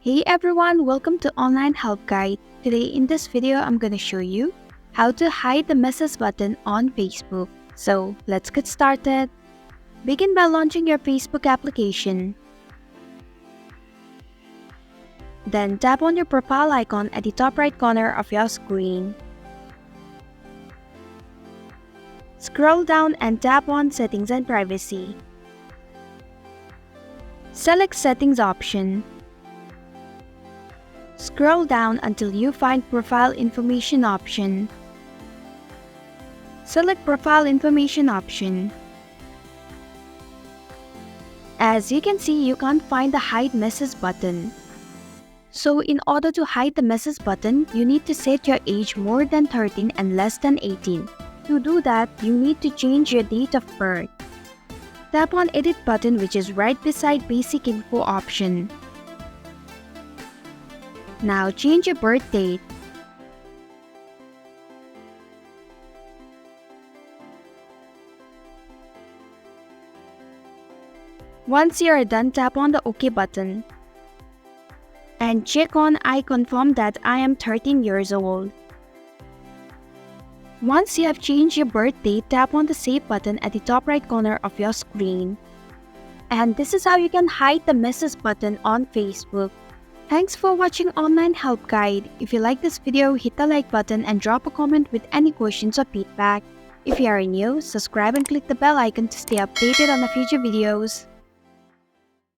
Hey everyone, welcome to Online Help Guide. Today in this video, I'm gonna show you how to hide the message button on Facebook. So let's get started. Begin by launching your Facebook application. Then tap on your profile icon at the top right corner of your screen. Scroll down and tap on Settings and Privacy. Select Settings option. Scroll down until you find Profile Information option. Select Profile Information option. As you can see, you can't find the Hide Message button. So in order to hide the message button, you need to set your age more than 13 and less than 18. To do that, you need to change your date of birth. Tap on Edit button, which is right beside Basic Info option. Now change your birth date. Once you are done, tap on the OK button. And check on I confirm that I am 13 years old. Once you have changed your birth date, tap on the Save button at the top right corner of your screen. And this is how you can hide the message button on Facebook. Thanks for watching Online Help Guide. If you like this video, hit the like button and drop a comment with any questions or feedback. If you are new, subscribe and click the bell icon to stay updated on the future videos.